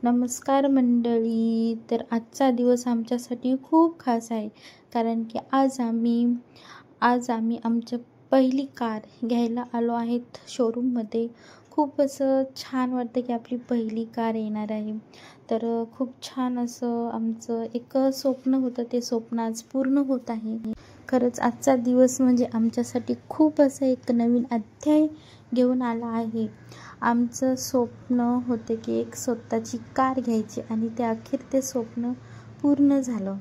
नमस्कार मंडळी. तर आजचा दिवस आमच्यासाठी खूप खास आहे, कारण की आज आम्ही आमची पहिली कार घ्यायला आलो आहेत शोरूममध्ये. खूप असं छान वाटतं की आपली पहिली कार येणार आहे. तर खूप छान असं आमचं एक स्वप्न होतं, ते स्वप्न आज पूर्ण होत आहे. खरंच आजचा दिवस म्हणजे आमच्यासाठी खूप असं एक नवीन अध्याय घेऊन आला आहे. आमचं स्वप्न होतं की एक स्वतःची कार घ्यायची, आणि ते अखेर ते स्वप्न पूर्ण झालं.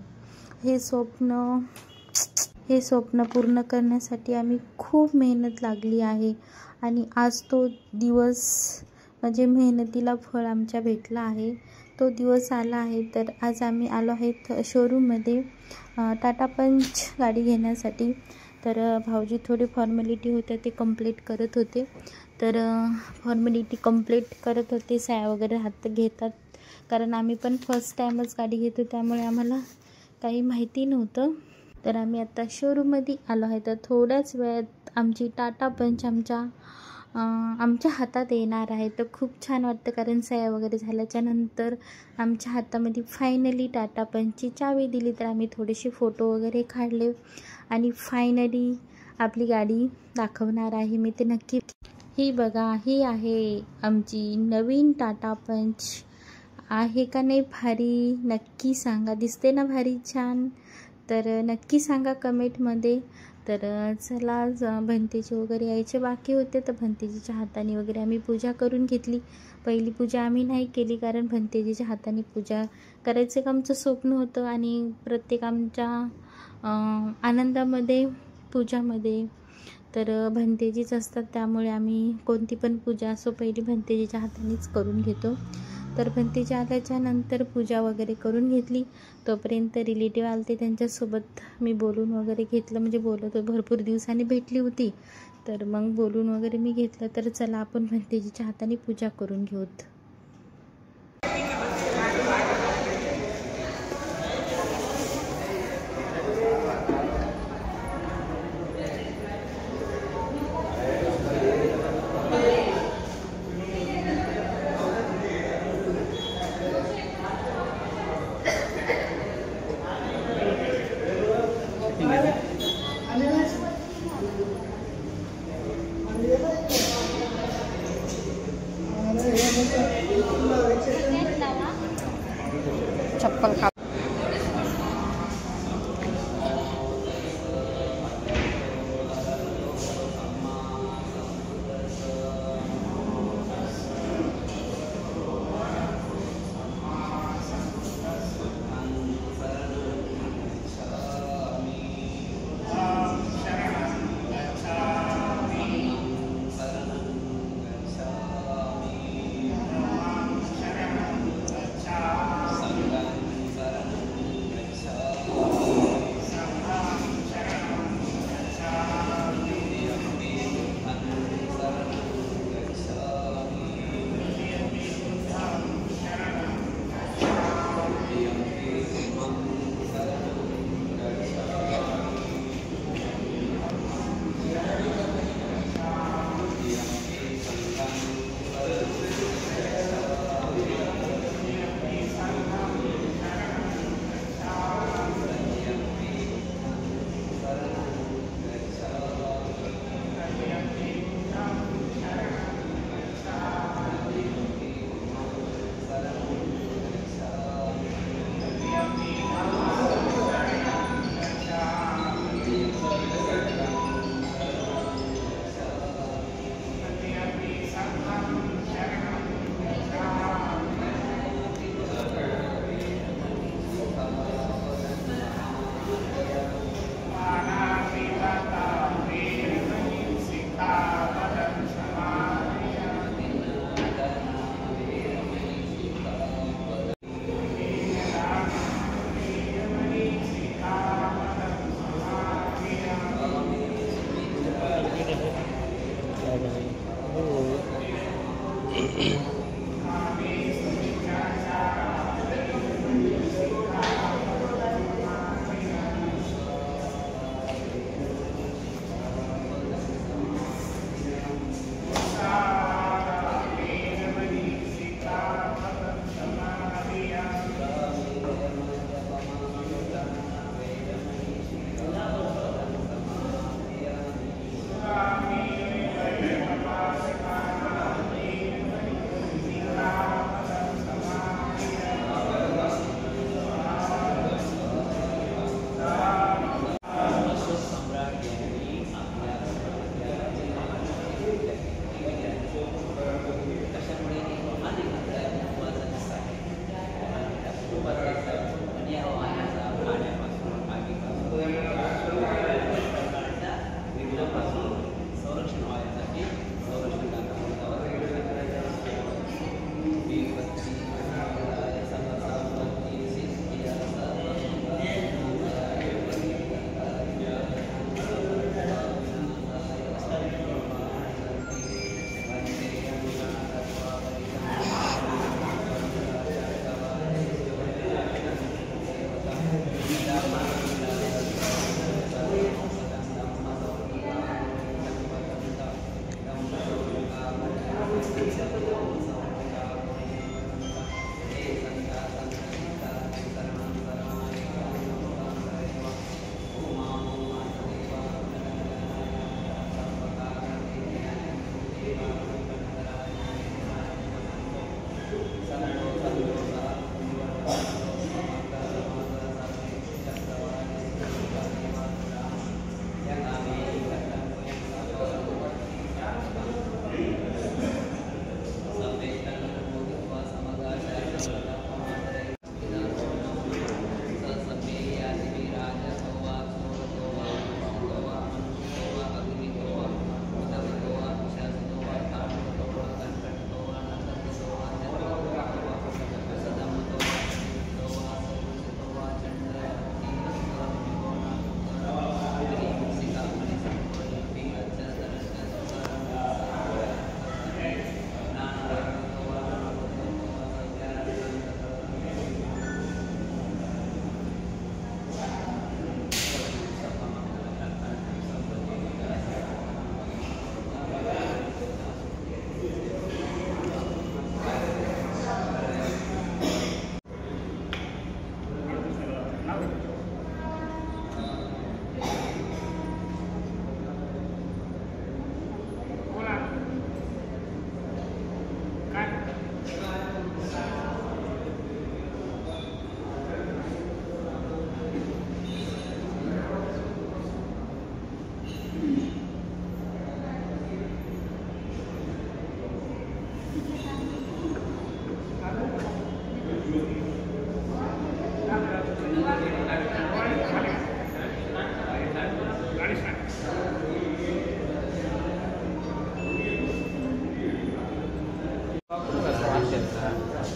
हे स्वप्न पूर्ण करण्यासाठी आम्ही खूप मेहनत लागली आहे, आणि आज तो दिवस म्हणजे मेहनतीला फळ आमच्या भेटला आहे. तो दिवस आला आहे. तर आज आम्ही आलो आहेत शोरूममध्ये टाटा पंच गाडी घेण्यासाठी. तर भाऊजी थोडी फॉर्मॅलिटी होत्या ते कंप्लीट करत होते. तर फॉर्मॅलिटी कंप्लीट करत होते, सह्या वगैरे हात घेतात, कारण आम्ही पण फर्स्ट टाईमच गाडी घेतो, त्यामुळे आम्हाला काही माहिती नव्हतं. तर आम्ही आता शोरूममध्ये आलो आहे. तर थोड्याच वेळात आमची टाटा पंच आमच्या हातात येणार आहे. तर खूप छान वाटतं, कारण सह्या वगैरे झाल्याच्यानंतर आमच्या हातामध्ये फायनली टाटा पंचची चावी दिली. तर आम्ही थोडेसे फोटो वगैरे काढले, आणि फायनली आपली गाडी दाखवणार आहे मी ते नक्की. ही बघा, ही आहे आमची नवीन टाटा पंच. आहे का नाही भारी? नक्की सांगा. दिसते ना भारी, छान? तर नक्की सांगा कमेंटमध्ये. तर चला, भंतेजी वगैरे यायचे बाकी होते, तर भंतेजीच्या हाताने वगैरे आम्ही पूजा करून घेतली. पहिली पूजा आम्ही नाही केली, कारण भंतेजीच्या हाताने पूजा करायचं एक आमचं स्वप्न होतं, आणि प्रत्येक आमच्या आनंदामध्ये पूजामध्ये तर भंतेजीच असतात, त्यामुळे आम्ही कोणती पण पूजा असो पहिली भंतेजीच्या हातानेच करून घेतो. तर भंतेजी आल्याच्या नंतर पूजा वगैरे करून घेतली. तोपर्यंत रिलेटिव्ह आलते, त्यांच्यासोबत मी बोलून वगैरे घेतलं, म्हणजे बोलत भरपूर दिवसांनी भेटली होती, तर मग बोलून वगैरे मी घेतलं. तर चला आपण भंतेजीच्या हाताने पूजा करून घेऊत. चप्पल खा.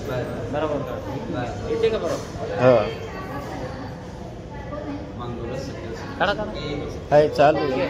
बरोबर येते का बरोबर? हो आहे चालू आहे.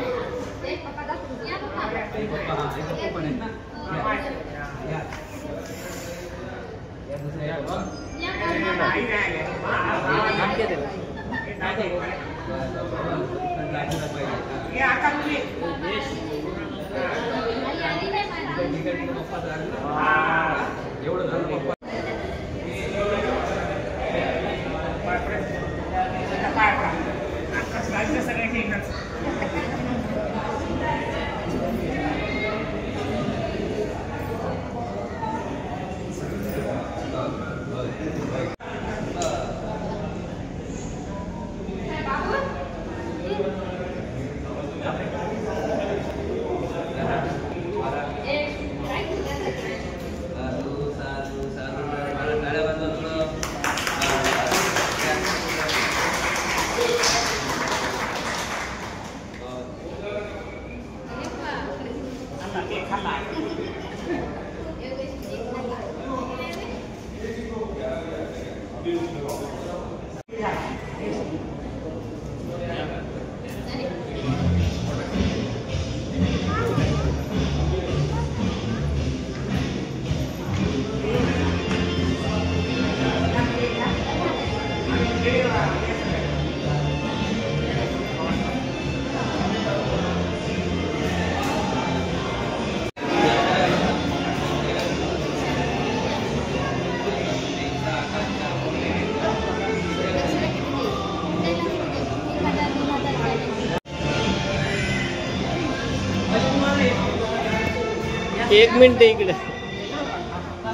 एक मिनिट इकडे.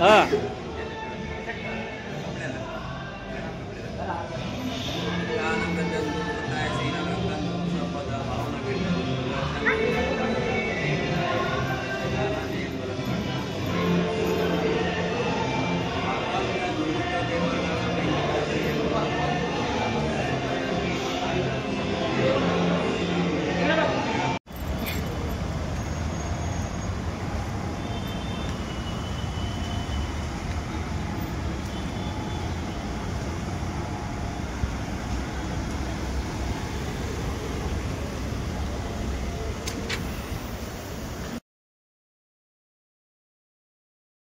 हा